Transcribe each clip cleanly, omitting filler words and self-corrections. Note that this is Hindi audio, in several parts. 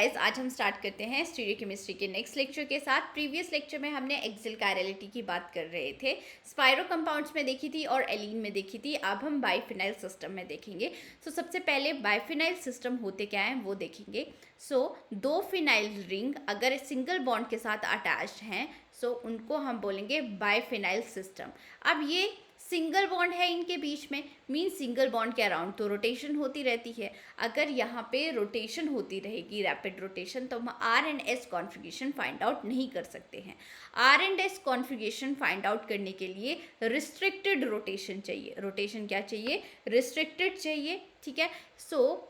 गाइस, आज हम स्टार्ट करते हैं स्टीरियोकेमिस्ट्री के नेक्स्ट लेक्चर के साथ। प्रीवियस लेक्चर में हमने एक्सियल कायरलिटी की बात कर रहे थे, स्पाइरो कंपाउंड्स में देखी थी और एलीन में देखी थी। अब हम बाइफिनाइल सिस्टम में देखेंगे। सबसे पहले बाइफिनाइल सिस्टम होते क्या हैं वो देखेंगे। दो फिनाइल रिंग अगर सिंगल बॉन्ड के साथ अटैच्ड हैं उनको हम बोलेंगे बाइफिनाइल सिस्टम। अब ये सिंगल बॉन्ड है इनके बीच में, मीन सिंगल बॉन्ड के अराउंड तो रोटेशन होती रहती है। अगर यहाँ पे रोटेशन होती रहेगी, रैपिड रोटेशन, तो हम R and S configuration find out नहीं कर सकते हैं। R and S configuration find out करने के लिए रिस्ट्रिक्टेड रोटेशन चाहिए। रोटेशन क्या चाहिए? रिस्ट्रिक्टेड चाहिए। ठीक है,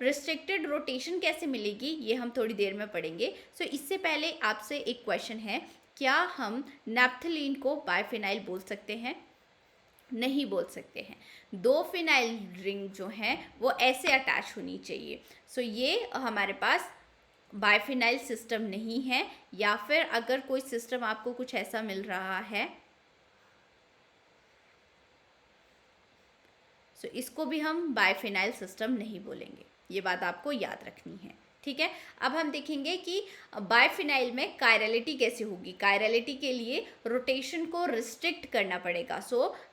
रिस्ट्रिक्टेड रोटेशन कैसे मिलेगी ये हम थोड़ी देर में पढ़ेंगे। इससे पहले आपसे एक क्वेश्चन है, क्या हम नैप्थलीन को बाइफिनाइल बोल सकते हैं? नहीं बोल सकते हैं। दो फिनाइल रिंग जो हैं वो ऐसे अटैच होनी चाहिए। ये हमारे पास बाइफिनाइल सिस्टम नहीं है, या फिर अगर कोई सिस्टम आपको कुछ ऐसा मिल रहा है इसको भी हम बाइफिनाइल सिस्टम नहीं बोलेंगे। ये बात आपको याद रखनी है। ठीक है, अब हम देखेंगे कि बाइफिनाइल में कायरलिटी कैसे होगी। कायरलिटी के लिए रोटेशन को रिस्ट्रिक्ट करना पड़ेगा।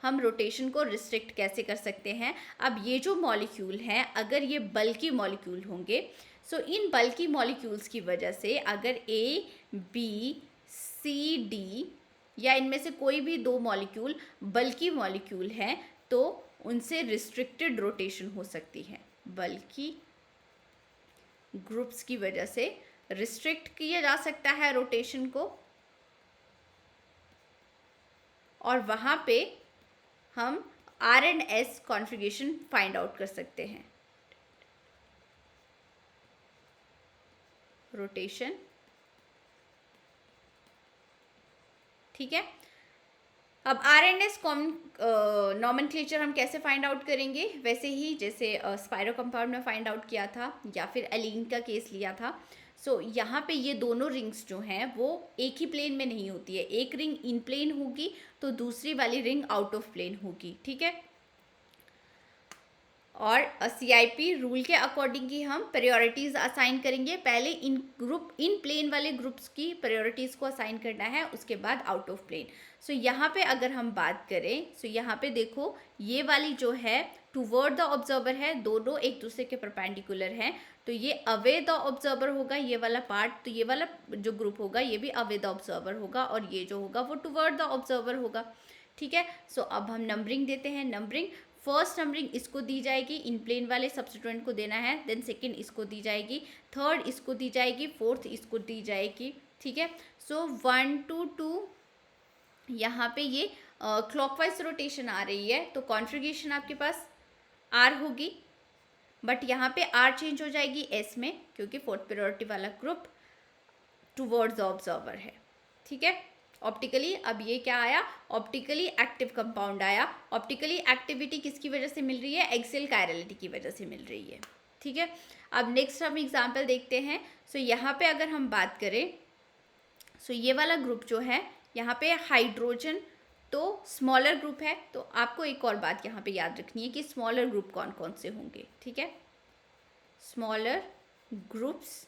हम रोटेशन को रिस्ट्रिक्ट कैसे कर सकते हैं? अब ये जो मॉलिक्यूल हैं, अगर ये बल्की मॉलिक्यूल होंगे, इन बल्की मॉलिक्यूल्स की वजह से अगर ए, बी, सी, डी या इनमें से कोई भी दो मॉलिक्यूल बल्की मॉलिक्यूल हैं तो उनसे रिस्ट्रिक्टेड रोटेशन हो सकती है। बल्कि ग्रुप्स की वजह से रिस्ट्रिक्ट किया जा सकता है रोटेशन को, और वहां पे हम R and S configuration find out कर सकते हैं। रोटेशन, ठीक है। अब आर एंड एस नॉमेनक्लेचर हम कैसे फाइंड आउट करेंगे? वैसे ही जैसे स्पाइरो कंपाउंड में फाइंड आउट किया था या फिर एलीन का केस लिया था। यहाँ पे ये दोनों रिंग्स जो हैं वो एक ही प्लेन में नहीं होती है। एक रिंग इन प्लेन होगी तो दूसरी वाली रिंग आउट ऑफ प्लेन होगी। ठीक है, और CIP रूल के अकॉर्डिंग ही हम प्रायोरिटीज़ असाइन करेंगे। पहले इन प्लेन वाले ग्रुप्स की प्रायोरिटीज़ को असाइन करना है, उसके बाद आउट ऑफ प्लेन। यहाँ पे अगर हम बात करें, यहाँ पे देखो ये वाली जो है टूवर्ड द ऑब्जर्वर है, दोनों एक दूसरे के परपेंडिकुलर हैं, तो ये अवे द ऑब्जर्वर होगा ये वाला पार्ट। तो ये वाला जो ग्रुप होगा ये भी अवे द ऑब्जर्वर होगा, और ये जो होगा वो टूवर्ड द ऑब्जर्वर होगा। ठीक है, अब हम नंबरिंग देते हैं। नंबरिंग, फर्स्ट नंबरिंग इसको दी जाएगी, इन प्लेन वाले सब्स्टिट्यूएंट को देना है। देन सेकंड इसको दी जाएगी, थर्ड इसको दी जाएगी, फोर्थ इसको दी जाएगी। ठीक है, 1 to 2 यहाँ पे ये क्लॉकवाइज रोटेशन आ रही है, तो कॉन्फ़िगरेशन आपके पास आर होगी, बट यहाँ पे आर चेंज हो जाएगी एस में, क्योंकि फोर्थ प्रायोरिटी वाला ग्रुप टूवर्ड्स द ऑब्जर्वर है। ठीक है, ऑप्टिकली अब ये क्या आया? ऑप्टिकली एक्टिव कंपाउंड आया। ऑप्टिकली एक्टिविटी किसकी वजह से मिल रही है? एक्सियल कायरलिटी की वजह से मिल रही है। ठीक है, अब नेक्स्ट हम एग्जांपल देखते हैं। यहाँ पे अगर हम बात करें, ये वाला ग्रुप जो है यहाँ पे हाइड्रोजन तो स्मॉलर ग्रुप है, तो आपको एक और बात यहाँ पे याद रखनी है कि स्मॉलर ग्रुप कौन कौन से होंगे। ठीक है, स्मॉलर ग्रुप्स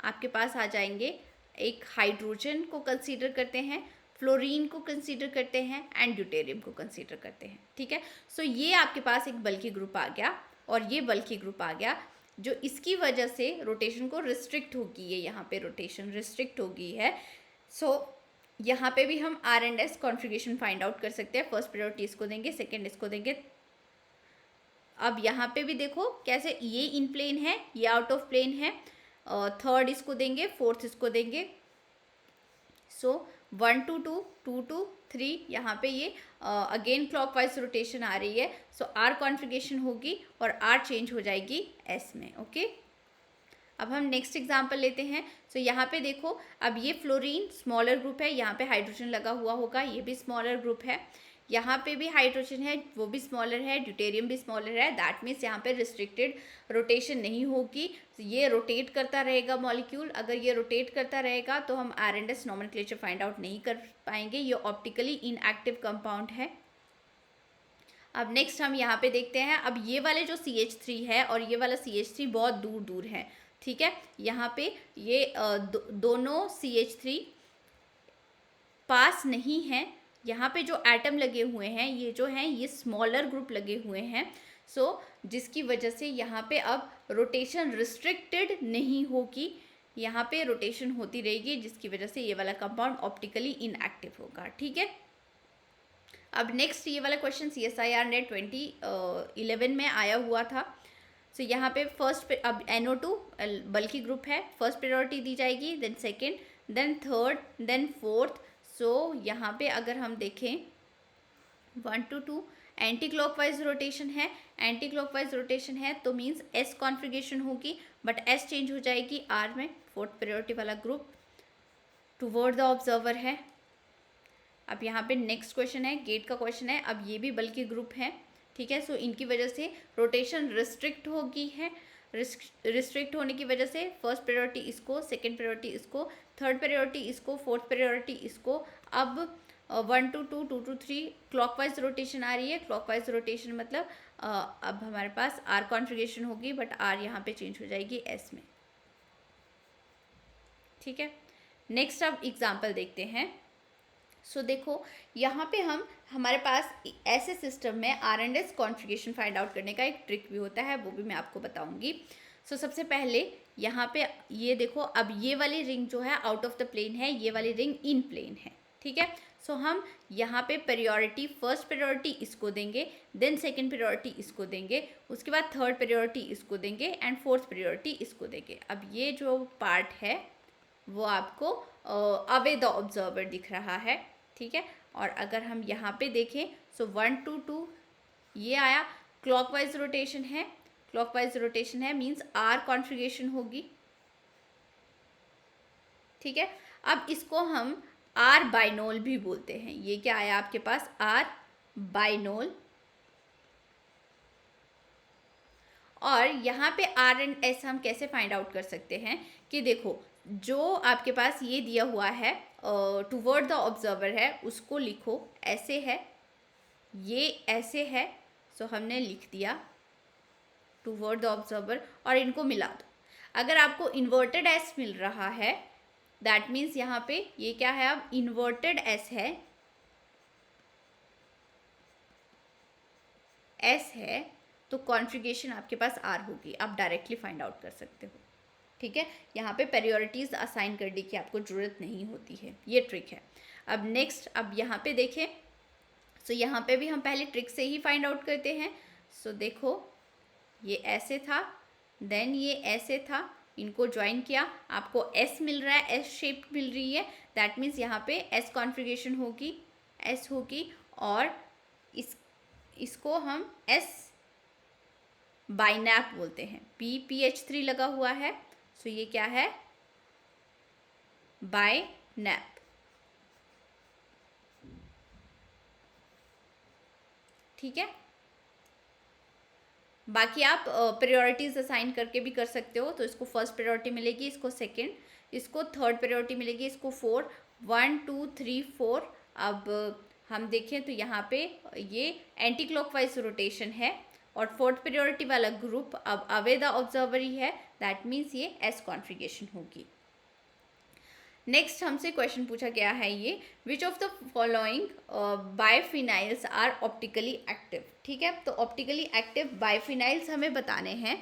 आपके पास आ जाएंगे। एक हाइड्रोजन को कंसीडर करते हैं, फ्लोरीन को कंसीडर करते हैं, एंड ड्यूटेरियम को कंसीडर करते हैं। ठीक है, ये आपके पास एक बल्की ग्रुप आ गया, और ये बल्की ग्रुप आ गया, जो इसकी वजह से रोटेशन को रिस्ट्रिक्ट होगी। ये यहाँ पे रोटेशन रिस्ट्रिक्ट हो गई है। यहाँ पे भी हम R and S configuration find out कर सकते हैं। फर्स्ट प्रायोरिटी इसको देंगे, सेकेंड इसको देंगे। अब यहाँ पे भी देखो कैसे, ये इन प्लेन है, ये आउट ऑफ प्लेन है, थर्ड इसको देंगे, फोर्थ इसको देंगे। 1 to 2, 2 to 3, यहाँ पे ये अगेन क्लॉकवाइज रोटेशन आ रही है। आर कॉन्फ़िगरेशन होगी और आर चेंज हो जाएगी एस में। ओके, अब हम नेक्स्ट एग्जांपल लेते हैं। यहाँ पे देखो, अब ये फ्लोरीन स्मॉलर ग्रुप है, यहाँ पे हाइड्रोजन लगा हुआ होगा, ये भी स्मॉलर ग्रुप है। यहाँ पे भी हाइड्रोजन है, वो भी स्मॉलर है, ड्यूटेरियम भी स्मॉलर है। दैट मीन्स यहाँ पे रिस्ट्रिक्टेड रोटेशन नहीं होगी, ये रोटेट करता रहेगा मॉलिक्यूल। अगर ये रोटेट करता रहेगा तो हम R and S nomenclature find out नहीं कर पाएंगे। ये ऑप्टिकली इनएक्टिव कंपाउंड है। अब नेक्स्ट हम यहाँ पे देखते हैं, अब ये वाले जो CH3 है और ये वाला CH3 बहुत दूर दूर है, ठीक है। यहाँ पे ये दोनों CH3 पास नहीं है। यहाँ पे जो एटम लगे हुए हैं ये जो हैं ये स्मॉलर ग्रुप लगे हुए हैं। सो जिसकी वजह से यहाँ पे अब रोटेशन रिस्ट्रिक्टेड नहीं होगी, यहाँ पे रोटेशन होती रहेगी, जिसकी वजह से ये वाला कंपाउंड ऑप्टिकली इनएक्टिव होगा। ठीक है। अब नेक्स्ट ये वाला क्वेश्चन CSIR नेट 2011 में आया हुआ था। सो यहाँ पे फर्स्ट अब NO2 बल्कि ग्रुप है, फर्स्ट प्रायोरिटी दी जाएगी, then second, then third, then fourth. So यहाँ पे अगर हम देखें 1 to 2 एंटी क्लॉकवाइज रोटेशन है, एंटी क्लॉकवाइज रोटेशन है तो मीन्स S कॉन्फ़िगरेशन होगी, बट S चेंज हो जाएगी R में। फोर्थ प्रायोरिटी वाला ग्रुप टुवर्ड द ऑब्जर्वर है। अब यहाँ पे नेक्स्ट क्वेश्चन है, गेट का क्वेश्चन है। अब ये भी बल्कि ग्रुप है, ठीक है। सो इनकी वजह से रोटेशन रिस्ट्रिक्ट होगी है, रिस्ट्रिक्ट होने की वजह से फर्स्ट प्रायोरिटी इसको, सेकंड प्रायोरिटी इसको, थर्ड प्रायोरिटी इसको, फोर्थ प्रायोरिटी इसको। अब 1 to 2, 2 to 3 क्लॉकवाइज रोटेशन आ रही है। क्लॉकवाइज रोटेशन मतलब अब हमारे पास R कॉन्फ़िगरेशन होगी, बट R यहाँ पे चेंज हो जाएगी S में। ठीक है। नेक्स्ट अब एग्जाम्पल देखते हैं। सो देखो यहाँ पे हमारे पास ऐसे सिस्टम में R&S कॉन्फ़िगरेशन फाइंड आउट करने का एक ट्रिक भी होता है, वो भी मैं आपको बताऊंगी। सो सबसे पहले यहाँ पे ये देखो, अब ये वाली रिंग जो है आउट ऑफ द प्लेन है, ये वाली रिंग इन प्लेन है। ठीक है। सो हम यहाँ पे प्रायोरिटी, फर्स्ट प्रायोरिटी इसको देंगे, देन सेकेंड प्रायोरिटी इसको देंगे, उसके बाद थर्ड प्रायोरिटी इसको देंगे एंड फोर्थ प्रायोरिटी इसको देंगे। अब ये जो पार्ट है वो आपको अवे द ऑब्जर्वर दिख रहा है। ठीक है। और अगर हम यहाँ पे देखें सो 1 to 2 ये आया, क्लॉकवाइज रोटेशन है, क्लॉकवाइज रोटेशन है मींस R कॉन्फ़िगरेशन होगी। ठीक है। अब इसको हम R बाइनोल भी बोलते हैं। ये क्या आया आपके पास, R बाइनोल। और यहाँ पे R&S हम कैसे फाइंड आउट कर सकते हैं कि देखो जो आपके पास ये दिया हुआ है टुवर्ड द ऑब्जर्वर है, उसको लिखो ऐसे है, ये ऐसे है। सो हमने लिख दिया टुवर्ड द ऑब्जर्वर और इनको मिला दो। अगर आपको इन्वर्टेड S मिल रहा है दैट मीन्स यहाँ पे ये क्या है, अब इन्वर्टेड S है, S है तो कॉन्फ़िगरेशन आपके पास R होगी। आप डायरेक्टली फाइंड आउट कर सकते हो। ठीक है। यहाँ पे प्रायोरिटीज़ असाइन करने की आपको ज़रूरत नहीं होती है, ये ट्रिक है। अब नेक्स्ट, अब यहाँ पे देखें सो यहाँ पे भी हम पहले ट्रिक से ही फाइंड आउट करते हैं। सो देखो ये ऐसे था, देन ये ऐसे था, इनको ज्वाइन किया, आपको S मिल रहा है, S शेप मिल रही है, दैट मीन्स यहाँ पे S कॉन्फ़िगरेशन होगी, S होगी। और इसको हम S बाइनैप बोलते हैं, PH3 लगा हुआ है। सो ये क्या है, बाइनैप। ठीक है। बाकी आप प्रायोरिटीज़ असाइन करके भी कर सकते हो। तो इसको फर्स्ट प्रायोरिटी मिलेगी, इसको सेकंड, इसको थर्ड प्रायोरिटी मिलेगी, इसको 4, 1 2 3 4। अब हम देखें तो यहाँ पे ये एंटी क्लॉकवाइज रोटेशन है और फोर्थ प्रायोरिटी वाला ग्रुप अब अवे द ऑब्जर्वर ही है, दैट मीन्स ये S कॉन्फ़िगरेशन होगी। नेक्स्ट हमसे क्वेश्चन पूछा गया है ये, which of the following biphenyls are optically active. ठीक है। तो ऑप्टिकली एक्टिव बाइफिनाइल्स हमें बताने हैं।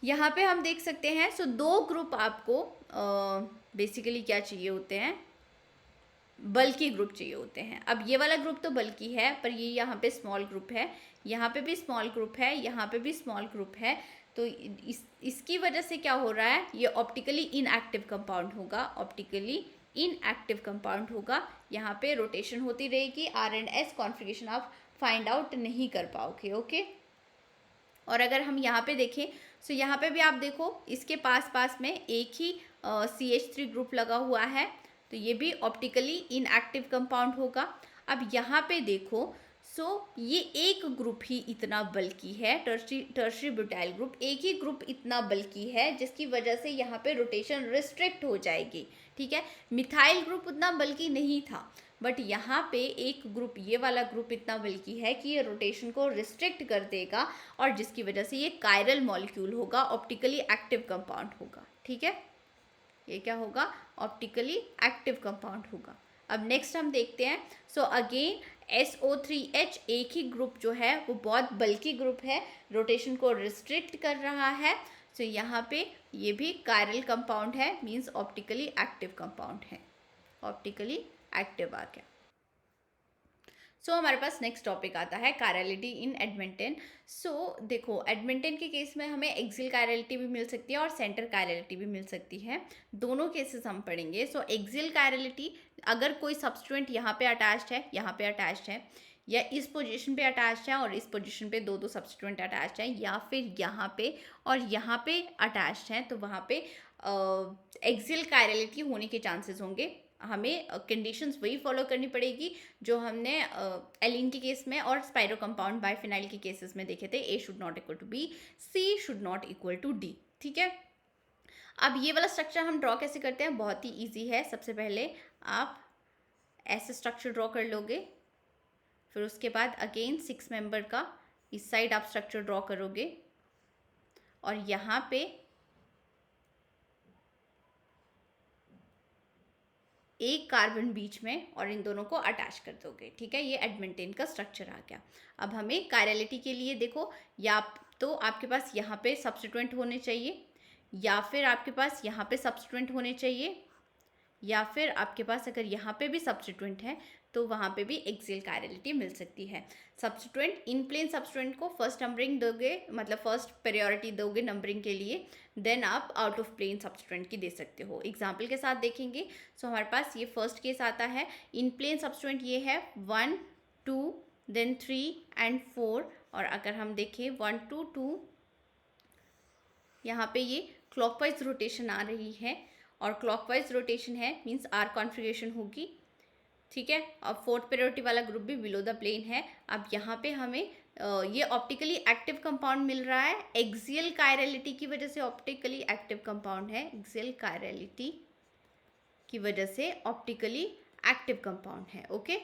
यहाँ पे हम देख सकते हैं सो दो ग्रुप आपको बेसिकली क्या चाहिए होते हैं, बल्कि ग्रुप चाहिए होते हैं। अब ये वाला ग्रुप तो बल्कि है, पर ये यहाँ पे स्मॉल ग्रुप है, यहाँ पे भी स्मॉल ग्रुप है, यहाँ पे भी स्मॉल ग्रुप है। तो इसकी वजह से क्या हो रहा है, ये ऑप्टिकली इनएक्टिव कंपाउंड होगा, ऑप्टिकली इनएक्टिव कंपाउंड होगा। यहाँ पे रोटेशन होती रहेगी, R&S कॉन्फ़िगरेशन आप फाइंड आउट नहीं कर पाओगे। ओके। और अगर हम यहाँ पे देखें सो यहाँ पे भी आप देखो इसके पास में एक ही CH3 ग्रुप लगा हुआ है, तो ये भी ऑप्टिकली इनएक्टिव कंपाउंड होगा। अब यहाँ पे देखो सो ये एक ग्रुप ही इतना बल्कि है, टर्शरी ब्यूटाइल ग्रुप एक ही ग्रुप इतना बल्कि है, जिसकी वजह से यहाँ पे रोटेशन रिस्ट्रिक्ट हो जाएगी। ठीक है। मिथाइल ग्रुप उतना बल्कि नहीं था, बट यहाँ पे एक ग्रुप, ये वाला ग्रुप इतना बल्कि है कि ये रोटेशन को रिस्ट्रिक्ट कर देगा और जिसकी वजह से ये कायरल मॉलिक्यूल होगा, ऑप्टिकली एक्टिव कंपाउंड होगा। ठीक है, ये क्या होगा? ऑप्टिकली एक्टिव कंपाउंड होगा। अब नेक्स्ट हम देखते हैं। सो अगेन SO3H एक ही ग्रुप जो है वो बहुत बल्कि ग्रुप है, रोटेशन को रिस्ट्रिक्ट कर रहा है। सो यहाँ पे ये भी कायरल कंपाउंड है, मीन्स ऑप्टिकली एक्टिव कंपाउंड है, ऑप्टिकली एक्टिव आ गया। सो हमारे पास नेक्स्ट टॉपिक आता है कायरलिटी इन एडमिंटन। सो देखो, एडमिंटन के केस में हमें एक्सियल कायरलिटी भी मिल सकती है और सेंटर कायरलिटी भी मिल सकती है, दोनों केसेस हम पढ़ेंगे। सो एक्सियल कायरलिटी, अगर कोई सब्सटीट्यूएंट यहाँ पे अटैच्ड है, यहाँ पे अटैच्ड है, या इस पोजीशन पे अटैच्ड है और इस पोजीशन पे दो सब्सटीट्यूएंट अटैच्ड हैं, या फिर यहाँ पे और यहाँ पे अटैच्ड हैं, तो वहाँ पे एक्सियल कायरलिटी होने के चांसेस होंगे। हमें कंडीशंस वही फॉलो करनी पड़ेगी जो हमने एलिन के केस में और स्पाइरो कंपाउंड बाइफिनाइल के केसेस में देखे थे। A should not equal to B, C should not equal to D। ठीक है, अब ये वाला स्ट्रक्चर हम ड्रॉ कैसे करते हैं? बहुत ही ईजी है। सबसे पहले आप ऐसे स्ट्रक्चर ड्रॉ कर लोगे, फिर उसके बाद अगेन 6 मेंबर का इस साइड आप स्ट्रक्चर ड्रॉ करोगे और यहाँ पे एक कार्बन बीच में और इन दोनों को अटैच कर दोगे। ठीक है, ये एडमिंटन का स्ट्रक्चर आ गया। अब हमें कायरलिटी के लिए देखो, या तो आपके पास यहाँ पे सब्स्टिट्यूएंट होने चाहिए, या फिर आपके पास यहाँ पे सब्स्टिट्यूएंट होने चाहिए, या फिर आपके पास अगर यहाँ पे भी सब्स्टिट्यूएंट है तो वहाँ पे भी एक्सियल कायरलिटी मिल सकती है। सब्स्टिट्यूएंट, इन प्लेन सब्स्टिट्यूएंट को फर्स्ट नंबरिंग दोगे, मतलब फर्स्ट प्रायोरिटी दोगे नंबरिंग के लिए, देन आप आउट ऑफ प्लेन सब्स्टिट्यूएंट की दे सकते हो। एग्जाम्पल के साथ देखेंगे। सो हमारे पास ये फर्स्ट केस आता है, इन प्लेन सब्स्टिट्यूएंट ये है 1 2 देन 3 एंड 4, और अगर हम देखें 1 2 2, यहाँ पे ये क्लॉकवाइज रोटेशन आ रही है, और क्लॉकवाइज रोटेशन है मीन्स आर कॉन्फिगरेशन होगी। ठीक है, अब फोर्थ प्रायोरिटी वाला ग्रुप भी बिलो द प्लेन है। अब यहाँ पे हमें ये ऑप्टिकली एक्टिव कंपाउंड मिल रहा है, एक्सियल कायरलिटी की वजह से ऑप्टिकली एक्टिव कंपाउंड है, एक्सियल कायरलिटी की वजह से ऑप्टिकली एक्टिव कंपाउंड है। ओके,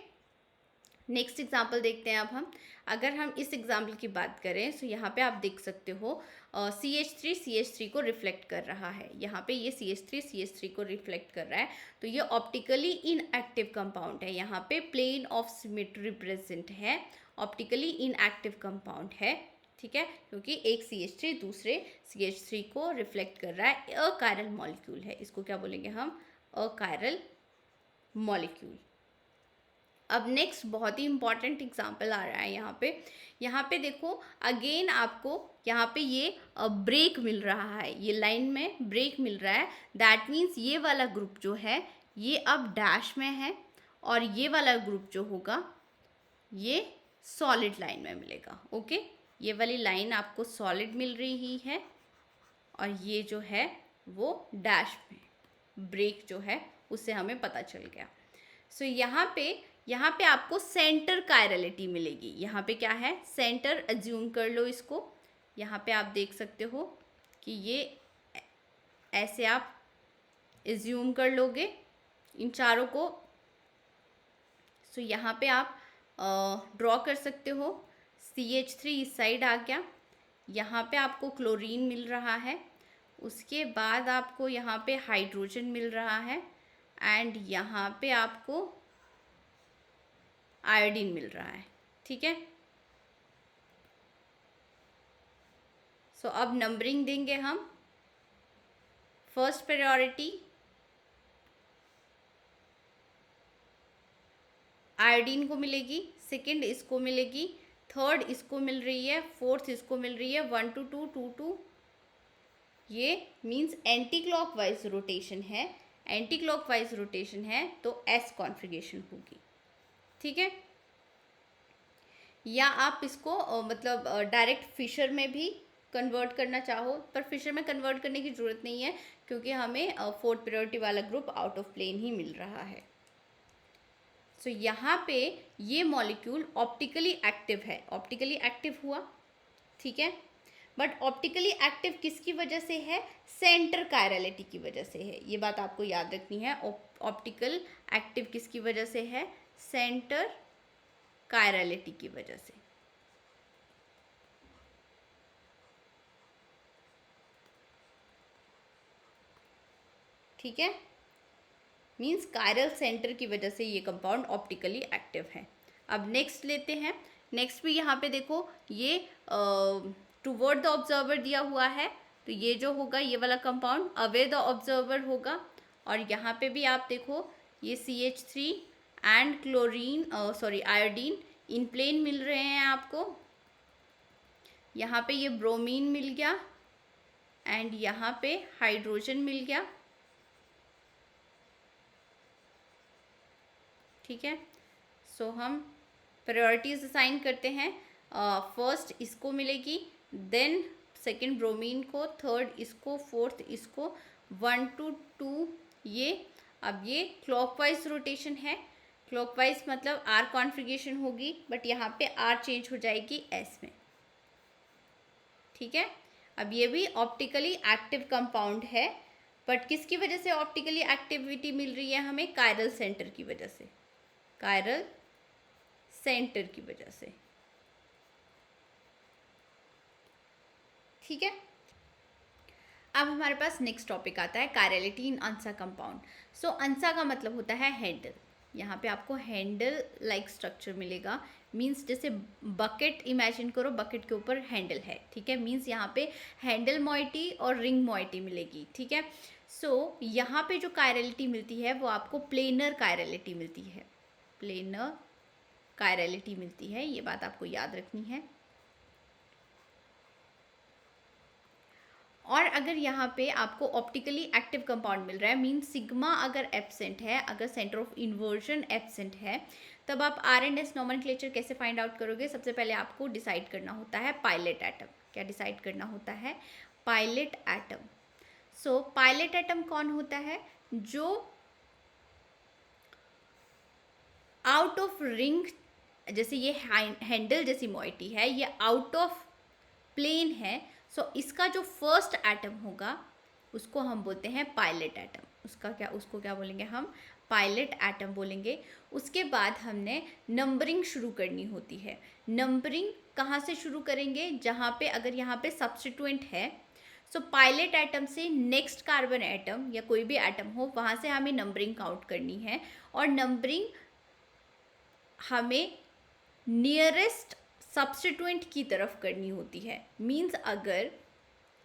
नेक्स्ट एग्जाम्पल देखते हैं अब हम। अगर हम इस एग्जाम्पल की बात करें तो यहाँ पे आप देख सकते हो CH3 को रिफ्लेक्ट कर रहा है, यहाँ पे ये CH3 को रिफ्लेक्ट कर रहा है, तो ये ऑप्टिकली इनएक्टिव कंपाउंड है। यहाँ पे प्लेन ऑफ सिमेट्री प्रेजेंट है, ऑप्टिकली इनएक्टिव कंपाउंड है। ठीक है, क्योंकि एक CH3 दूसरे CH3 को रिफ्लेक्ट कर रहा है, अकायरल मॉलिक्यूल है, इसको क्या बोलेंगे हम? Achiral molecule. अब नेक्स्ट बहुत ही इंपॉर्टेंट एग्जाम्पल आ रहा है यहाँ पे देखो, अगेन आपको यहाँ पे ये ब्रेक मिल रहा है, ये लाइन में ब्रेक मिल रहा है। दैट मीन्स ये वाला ग्रुप जो है ये अब डैश में है, और ये वाला ग्रुप जो होगा ये सॉलिड लाइन में मिलेगा। ओके, ये वाली लाइन आपको सॉलिड मिल रही है, और ये जो है वो डैश में, ब्रेक जो है उससे हमें पता चल गया। सो यहाँ पे आपको सेंटर कायरलिटी मिलेगी। यहाँ पे क्या है? सेंटर एज्यूम कर लो इसको। यहाँ पे आप देख सकते हो कि ये ऐसे आप एज्यूम कर लोगे इन चारों को। सो यहाँ पे आप ड्रॉ कर सकते हो। CH3 इस साइड आ गया, यहाँ पे आपको क्लोरीन मिल रहा है, उसके बाद आपको यहाँ पे हाइड्रोजन मिल रहा है, एंड यहाँ पे आपको आयोडीन मिल रहा है। ठीक है, सो अब नंबरिंग देंगे हम। फर्स्ट प्रायोरिटी आयोडीन को मिलेगी, सेकंड इसको मिलेगी, थर्ड इसको मिल रही है, फोर्थ इसको मिल रही है। 1 2 2 2 2, ये मीन्स एंटी क्लॉकवाइज रोटेशन है, एंटी क्लॉकवाइज रोटेशन है तो S कॉन्फिगरेशन होगी। ठीक है, या आप इसको मतलब डायरेक्ट फिशर में भी कन्वर्ट करना चाहो, पर फिशर में कन्वर्ट करने की ज़रूरत नहीं है क्योंकि हमें फोर्थ प्रायोरिटी वाला ग्रुप आउट ऑफ प्लेन ही मिल रहा है। सो यहाँ पे ये मॉलिक्यूल ऑप्टिकली एक्टिव है, ऑप्टिकली एक्टिव हुआ। ठीक है, बट ऑप्टिकली एक्टिव किसकी वजह से है? सेंटर कायरलिटी की वजह से है। ये बात आपको याद रखनी है। ऑप्टिकल एक्टिव किसकी वजह से है? सेंटर कायरलिटी की वजह से। ठीक है, मीन्स कायरल सेंटर की वजह से ये कंपाउंड ऑप्टिकली एक्टिव है। अब नेक्स्ट लेते हैं। नेक्स्ट भी यहाँ पे देखो ये टुवर्ड द ऑब्जर्वर दिया हुआ है, तो ये जो होगा ये वाला कंपाउंड अवे द ऑब्जर्वर होगा। और यहाँ पे भी आप देखो ये CH3 and chlorine iodine in plane मिल रहे हैं आपको। यहाँ पे ये ब्रोमीन मिल गया एंड यहाँ पे हाइड्रोजन मिल गया। ठीक है, सो हम प्रायोरिटीज असाइन करते हैं। फर्स्ट इसको मिलेगी, देन सेकंड ब्रोमीन को, थर्ड इसको, फोर्थ इसको, 1 to 2 ये। अब ये क्लॉकवाइज रोटेशन है, क्लॉकवाइज मतलब आर कॉन्फ़िगरेशन होगी, बट यहाँ पे आर चेंज हो जाएगी एस में। ठीक है, अब ये भी ऑप्टिकली एक्टिव कंपाउंड है, बट किसकी वजह से ऑप्टिकली एक्टिविटी मिल रही है हमें? कायरल सेंटर की वजह से, कायरल सेंटर की वजह से। ठीक है, अब हमारे पास नेक्स्ट टॉपिक आता है कायरलिटी इन अंसा कंपाउंड। सो अंसा का मतलब होता है हैंडल। यहाँ पे आपको हैंडल लाइक स्ट्रक्चर मिलेगा, मीन्स जैसे बकेट इमेजिन करो, बकेट के ऊपर हैंडल है। ठीक है, मीन्स यहाँ पे हैंडल मॉइटी और रिंग मॉइटी मिलेगी। ठीक है, सो यहाँ पे जो कायरलिटी मिलती है वो आपको प्लेनर कायरलिटी मिलती है, प्लेनर कायरलिटी मिलती है, ये बात आपको याद रखनी है। और अगर यहाँ पे आपको ऑप्टिकली एक्टिव कंपाउंड मिल रहा है, मीन सिग्मा अगर एब्सेंट है, अगर सेंटर ऑफ इन्वर्जन एब्सेंट है, तब आप R&S नॉमेनक्लेचर कैसे फाइंड आउट करोगे? सबसे पहले आपको डिसाइड करना होता है पायलट एटम। क्या डिसाइड करना होता है? Pilot atom. So pilot atom कौन होता है? जो आउट ऑफ रिंग, जैसे ये हैंडल जैसी मॉइटी है, ये आउट ऑफ प्लेन है, सो इसका जो फर्स्ट एटम होगा उसको हम बोलते हैं पायलट एटम। उसको क्या बोलेंगे हम? पायलट एटम बोलेंगे। उसके बाद हमने नंबरिंग शुरू करनी होती है। नंबरिंग कहाँ से शुरू करेंगे? जहाँ पे अगर यहाँ पे सब्स्टिट्यूएंट है, सो पायलट एटम से नेक्स्ट कार्बन एटम या कोई भी एटम हो, वहाँ से हमें नंबरिंग काउंट करनी है। और नंबरिंग हमें नियरेस्ट सब्स्टिट्यूएंट की तरफ करनी होती है। मीन्स अगर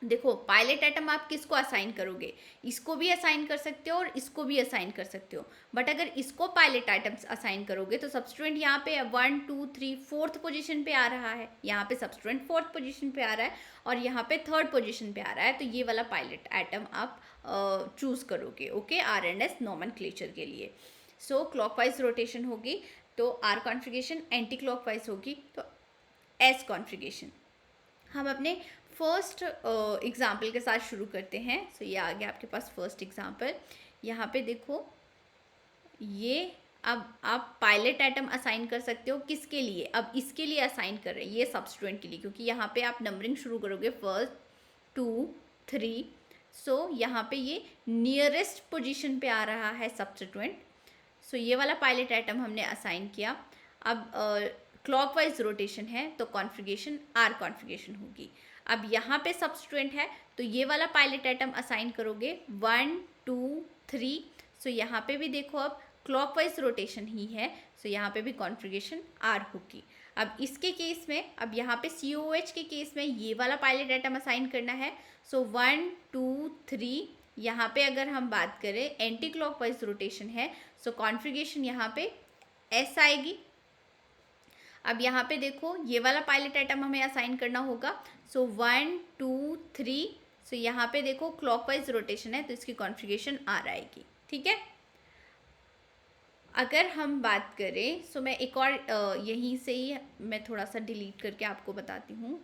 देखो पायलट एटम आप किसको असाइन करोगे? इसको भी असाइन कर सकते हो और इसको भी असाइन कर सकते हो, बट अगर इसको पायलट एटम्स असाइन करोगे तो सब्स्टिट्यूएंट यहाँ पे 1 2 3 फोर्थ पोजीशन पे आ रहा है, यहाँ पे सब्स्टिट्यूएंट फोर्थ पोजीशन पे आ रहा है और यहाँ पे थर्ड पोजीशन पे आ रहा है, तो ये वाला पायलट एटम आप चूज करोगे। ओके, R&S नॉमेनक्लेचर के लिए। सो क्लॉकवाइज रोटेशन होगी तो आर कॉन्फ़िगरेशन, एंटी क्लॉकवाइज होगी तो एस कॉन्फ़िगरेशन। हम अपने फर्स्ट एग्जाम्पल के साथ शुरू करते हैं। सो ये आ गया आपके पास फर्स्ट एग्जाम्पल। यहाँ पे देखो ये, अब आप पायलट एटम असाइन कर सकते हो किसके लिए? अब इसके लिए असाइन कर रहे हैं, ये सब्स्टिट्यूएंट के लिए, क्योंकि यहाँ पे आप नंबरिंग शुरू करोगे 1 2 3। सो यहाँ पे ये नियरेस्ट पोजीशन पे आ रहा है सब्स्टिट्यूएंट। सो ये वाला पायलट एटम हमने असाइन किया। अब क्लॉकवाइज रोटेशन है तो कॉन्फ़िगरेशन आर कॉन्फ़िगरेशन होगी। अब यहाँ पे सब्स्टिट्यूएंट है तो ये वाला पायलट एटम असाइन करोगे 1 2 3। सो यहाँ पे भी देखो अब क्लॉकवाइज रोटेशन ही है, सो यहाँ पे भी कॉन्फ़िगरेशन आर होगी। अब इसके केस में, अब यहाँ पे COH के केस में ये वाला पायलट एटम असाइन करना है। सो 1 2 3। यहाँ पे अगर हम बात करें एंटी क्लॉकवाइज रोटेशन है, सो कॉन्फ़िगरेशन यहाँ पे एस आएगी। अब यहाँ पे देखो ये वाला पायलट एटम हमें असाइन करना होगा। सो 1 2 3। सो यहाँ पे देखो क्लॉकवाइज रोटेशन है तो इसकी कॉन्फ़िगरेशन आर आएगी। ठीक है, अगर हम बात करें, सो मैं एक और यहीं से ही मैं थोड़ा सा डिलीट करके आपको बताती हूँ।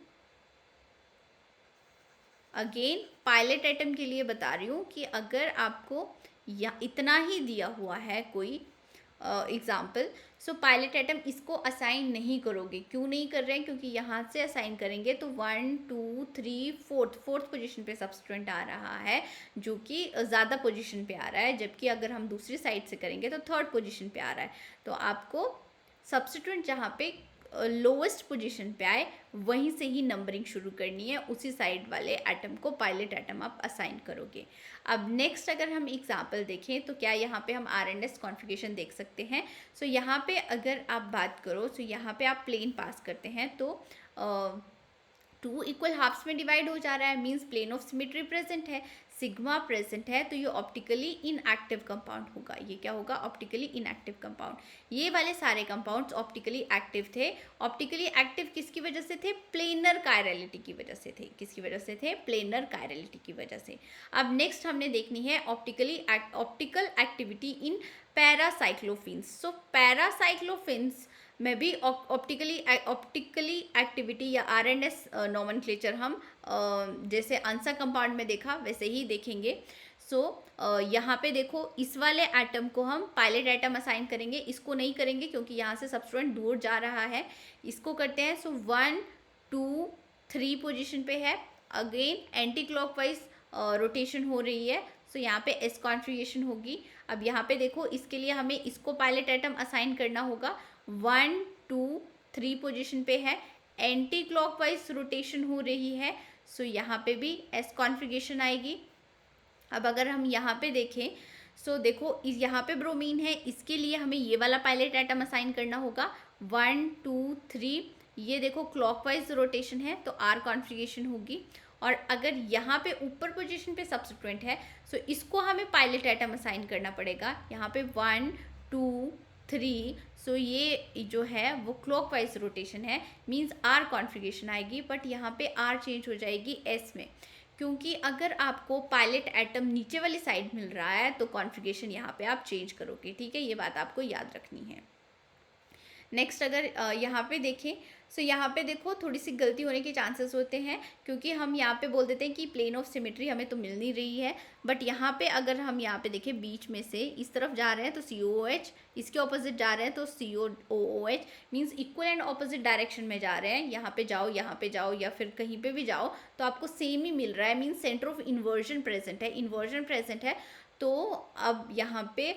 अगेन पायलट एटम के लिए बता रही हूँ कि अगर आपको या इतना ही दिया हुआ है कोई एग्जाम्पल। सो पायलट एटम इसको असाइन नहीं करोगे, क्यों नहीं कर रहे हैं, क्योंकि यहाँ से असाइन करेंगे तो 1 2 3 फोर्थ पोजीशन पे सब्स्टिट्यूएंट आ रहा है, जो कि ज़्यादा पोजीशन पे आ रहा है, जबकि अगर हम दूसरी साइड से करेंगे तो थर्ड पोजीशन पे आ रहा है। तो आपको सब्स्टिट्यूएंट जहाँ पे लोवेस्ट पोजीशन पे आए वहीं से ही नंबरिंग शुरू करनी है, उसी साइड वाले एटम को पायलट एटम आप असाइन करोगे। अब नेक्स्ट अगर हम एग्जांपल देखें तो क्या यहाँ पे हम RNS कॉन्फ़िगरेशन देख सकते हैं। सो यहाँ पे अगर आप बात करो, सो यहाँ पे आप प्लेन पास करते हैं तो 2 इक्वल हाफ्स में डिवाइड हो जा रहा है, means plane of symmetry present है, सिग्मा प्रेजेंट है, तो ये ऑप्टिकली इनएक्टिव कंपाउंड होगा। ये क्या होगा, ऑप्टिकली इनएक्टिव कंपाउंड। ये वाले सारे कंपाउंड्स ऑप्टिकली एक्टिव थे। ऑप्टिकली एक्टिव किसकी वजह से थे, प्लेनर कायरलिटी की वजह से थे। किसकी वजह से थे, प्लेनर कायरलिटी की वजह से। अब नेक्स्ट हमने देखनी है ऑप्टिकल एक्टिविटी इन पैरासाइक्लोफिन्स। सो पैरासाइक्लोफिन्स में भी ऑप्टिकली एक्टिविटी या RNS नॉमेनक्लेचर हम जैसे ANSA कंपाउंड में देखा वैसे ही देखेंगे। सो यहाँ पे देखो इस वाले एटम को हम पायलट एटम असाइन करेंगे, इसको नहीं करेंगे क्योंकि यहाँ से सब्स्टिट्यूएंट दूर जा रहा है। इसको करते हैं। सो 1 2 3 पोजीशन पे है, अगेन एंटी क्लॉकवाइज रोटेशन हो रही है। सो यहाँ पे S कॉन्फ़िगरेशन होगी। अब यहाँ पे देखो इसके लिए हमें इसको पायलट एटम असाइन करना होगा। 1 2 3 पोजीशन पे है, एंटी क्लॉकवाइज रोटेशन हो रही है। सो यहाँ पे भी S कॉन्फ़िगरेशन आएगी। अब अगर हम यहाँ पे देखें, सो देखो यहाँ पे ब्रोमीन है, इसके लिए हमें ये वाला पायलट एटम असाइन करना होगा। 1 2 3, ये देखो क्लॉकवाइज रोटेशन है तो R कॉन्फ़िगरेशन होगी। और अगर यहाँ पे ऊपर पोजीशन पे सब्स्टिट्यूएंट है, सो इसको हमें पायलट एटम असाइन करना पड़ेगा। यहाँ पे 1 2 3, सो ये जो है वो क्लॉकवाइज रोटेशन है, मींस R कॉन्फ़िगरेशन आएगी। बट यहाँ पे R चेंज हो जाएगी S में, क्योंकि अगर आपको पायलट एटम नीचे वाली साइड मिल रहा है तो कॉन्फ़िगरेशन यहाँ पे आप चेंज करोगे। ठीक है, ये बात आपको याद रखनी है। नेक्स्ट अगर यहाँ पे देखें, सो यहाँ पे देखो थोड़ी सी गलती होने के चांसेस होते हैं, क्योंकि हम यहाँ पे बोल देते हैं कि प्लेन ऑफ सिमेट्री हमें तो मिल नहीं रही है। बट यहाँ पे अगर हम यहाँ पे देखें बीच में से इस तरफ जा रहे हैं तो COOH, इसके ऑपोजिट जा रहे हैं तो COOH, means equal and opposite direction में जा रहे हैं। यहाँ पे जाओ या फिर कहीं पे भी जाओ तो आपको सेम ही मिल रहा है, means centre of inversion present है। तो अब यहाँ पे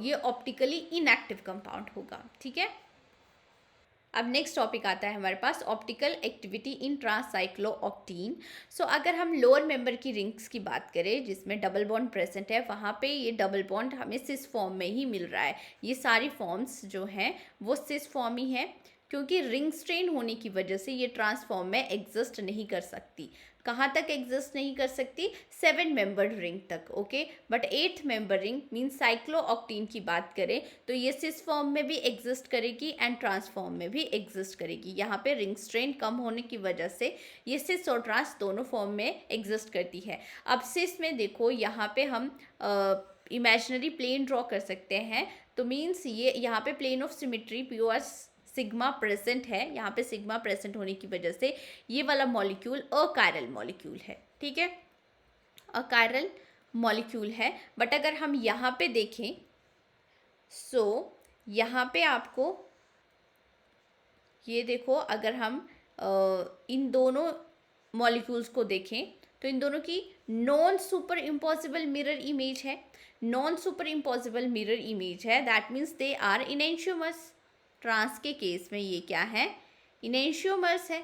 ये ऑप्टिकली इनएक्टिव कंपाउंड होगा। ठीक है, अब नेक्स्ट टॉपिक आता है हमारे पास ऑप्टिकल एक्टिविटी इन ट्रांससाइक्लोऑक्टीन। सो अगर हम लोअर मेंबर की रिंग्स की बात करें जिसमें डबल बॉन्ड प्रेजेंट है, वहाँ पे ये डबल बॉन्ड हमें सिस फॉर्म में ही मिल रहा है। ये सारी फॉर्म्स जो हैं वो सिस फॉर्म ही है, क्योंकि रिंग स्ट्रेन होने की वजह से ये ट्रांसफॉर्म में एग्जिस्ट नहीं कर सकती। कहाँ तक एग्जिस्ट नहीं कर सकती, 7 मेंबर्ड रिंग तक। Okay, but 8th member ring mean cyclooctene की बात करें तो ये सिस फॉर्म में भी एग्जिस्ट करेगी एंड ट्रांसफॉर्म में भी एग्जिस्ट करेगी। यहाँ पे रिंग स्ट्रेन कम होने की वजह से ये सिस और ट्रांस दोनों फॉर्म में एग्जिस्ट करती है। अब सिस में देखो यहाँ पे हम इमेजिनरी प्लेन ड्रॉ कर सकते हैं, तो मीन्स ये यहाँ पे plane of symmetry pure sigma present है। यहाँ पे सिग्मा प्रेजेंट होने की वजह से ये वाला मॉलिक्यूल अकायरल मॉलिक्यूल है। ठीक है, अकायरल मॉलिक्यूल है। बट अगर हम यहाँ पे देखें, सो यहाँ पे आपको ये देखो, अगर हम इन दोनों मॉलिक्यूल्स को देखें तो इन दोनों की non super impossible mirror image है। Non super impossible mirror image है, that means they are enantiomers. Trans के केस में ये क्या है, इनेंशियोमर्स है।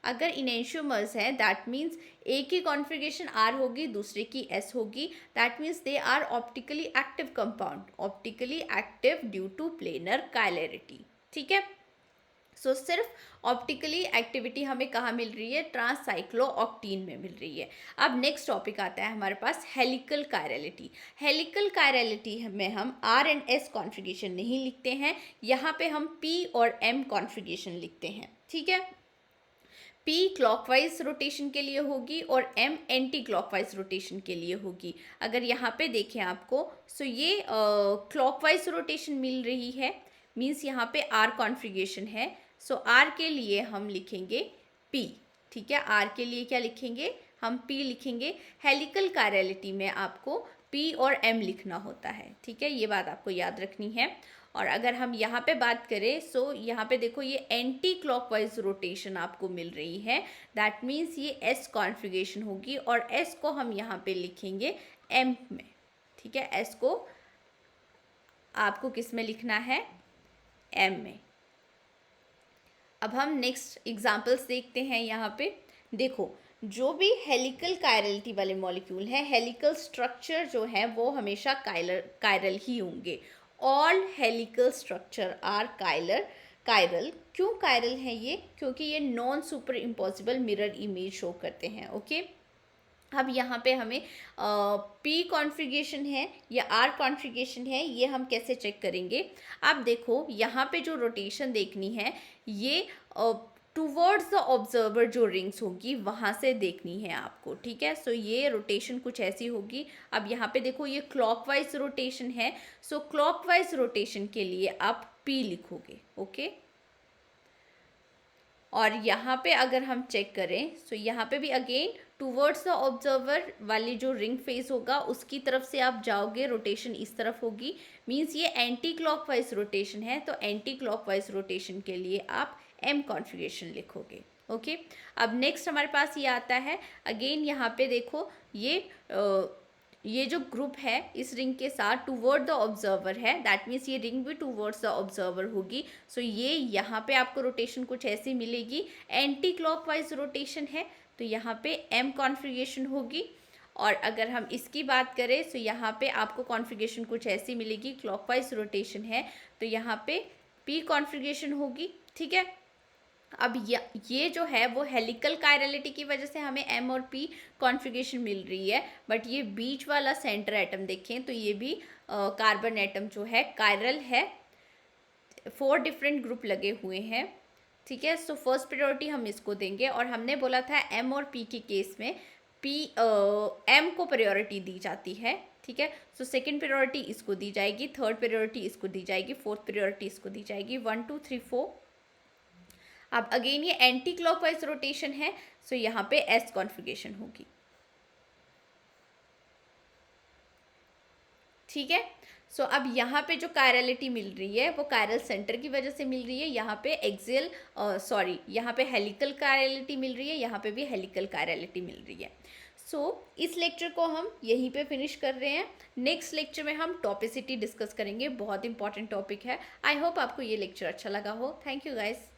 अगर इनेंशियोमर्स है दैट मीन्स एक की कॉन्फ़िगरेशन R होगी, दूसरे की S होगी, that means they are optically active compound, optically active due to planar chirality. ठीक है, सो सिर्फ ऑप्टिकली एक्टिविटी हमें कहाँ मिल रही है, ट्रांससाइक्लोऑक्टीन में मिल रही है। अब नेक्स्ट टॉपिक आता है हमारे पास हेलिकल कायरलिटी। हेलिकल कायरलिटी में हम R एंड S कॉन्फ़िगरेशन नहीं लिखते हैं, यहाँ पे हम P और M कॉन्फ़िगरेशन लिखते हैं। ठीक है, P क्लॉकवाइज रोटेशन के लिए होगी और M एंटी क्लॉकवाइज रोटेशन के लिए होगी। अगर यहाँ पे देखें आपको, सो ये क्लॉकवाइज रोटेशन मिल रही है, मीन्स यहाँ पे R कॉन्फ़िगरेशन है। सो R के लिए हम लिखेंगे P। ठीक है, R के लिए क्या लिखेंगे, हम P लिखेंगे, हेलिकल कायरलिटी में आपको P और M लिखना होता है, ठीक है, ये बात आपको याद रखनी है। और अगर हम यहाँ पे बात करें, सो यहाँ पे देखो ये एंटी क्लॉकवाइज रोटेशन आपको मिल रही है, दैट मीन्स ये S कॉन्फ़िगरेशन होगी और S को हम यहाँ पे लिखेंगे M में, ठीक है, S को आपको किस में लिखना है, M में। अब हम नेक्स्ट एग्जाम्पल्स देखते हैं। यहाँ पे देखो, जो भी हेलिकल कायरलिटी वाले मॉलिक्यूल हैं, हेलिकल स्ट्रक्चर जो है वो हमेशा कायरल ही होंगे। All helical structure are chiral. क्यों कायरल है ये? क्योंकि ये non super impossible mirror image show करते हैं। ओके, अब यहाँ पे हमें P कॉन्फ़िगरेशन है या R कॉन्फ़िगरेशन है, ये हम कैसे चेक करेंगे? आप देखो, यहाँ पे जो रोटेशन देखनी है ये टूवर्ड्स द ऑब्जर्वर जो रिंग्स होगी वहाँ से देखनी है आपको, ठीक है। सो ये रोटेशन कुछ ऐसी होगी। अब यहाँ पे देखो, ये क्लॉकवाइज रोटेशन है, सो क्लॉकवाइज रोटेशन के लिए आप P लिखोगे। ओके, और यहाँ पे अगर हम चेक करें, सो यहाँ पे भी अगेन टूवर्ड्स द ऑब्जर्वर वाली जो रिंग फेस होगा उसकी तरफ से आप जाओगे, रोटेशन इस तरफ होगी, मीन्स ये एंटी क्लॉकवाइज रोटेशन है, तो एंटी क्लॉकवाइज रोटेशन के लिए आप M कॉन्फ़िगरेशन लिखोगे। ओके, अब नेक्स्ट हमारे पास ये आता है, अगेन यहाँ पे देखो, ये जो ग्रुप है इस रिंग के साथ टूवर्ड द ऑब्जर्वर है, दैट मीन्स ये रिंग भी टूवर्ड्स द ऑब्जर्वर होगी। सो ये यहाँ पे आपको रोटेशन कुछ ऐसी मिलेगी, एंटी क्लॉकवाइज रोटेशन है तो यहाँ पे M कॉन्फ़िगरेशन होगी। और अगर हम इसकी बात करें, सो यहाँ पे आपको कॉन्फ़िगरेशन कुछ ऐसी मिलेगी, क्लॉकवाइज रोटेशन है तो यहाँ पे P कॉन्फ़िगरेशन होगी, ठीक है। अब ये जो है वो हेलिकल कायरलिटी की वजह से हमें M और P कॉन्फ़िगरेशन मिल रही है, बट ये बीच वाला सेंटर एटम देखें तो ये भी कार्बन एटम जो है कायरल है, 4 डिफरेंट ग्रुप लगे हुए हैं, ठीक है। सो फर्स्ट प्रायोरिटी हम इसको देंगे, और हमने बोला था M और P के केस में M को प्रायोरिटी दी जाती है, ठीक है। सो सेकंड प्रायोरिटी इसको दी जाएगी, थर्ड प्रायोरिटी इसको दी जाएगी, फोर्थ प्रायोरिटी इसको दी जाएगी, 1 2 3 4। अब अगेन ये एंटी क्लॉकवाइज रोटेशन है, सो यहाँ पे S कॉन्फ़िगरेशन होगी, ठीक है। सो अब यहाँ पे जो कायरलिटी मिल रही है वो कायरल सेंटर की वजह से मिल रही है, यहाँ पे यहाँ पे हेलिकल कायरलिटी मिल रही है, यहाँ पे भी हेलिकल कायरलिटी मिल रही है। सो इस लेक्चर को हम यहीं पे फिनिश कर रहे हैं। नेक्स्ट लेक्चर में हम टॉपिसिटी डिस्कस करेंगे, बहुत इंपॉर्टेंट टॉपिक है। आई होप आपको ये लेक्चर अच्छा लगा हो। Thank you guys.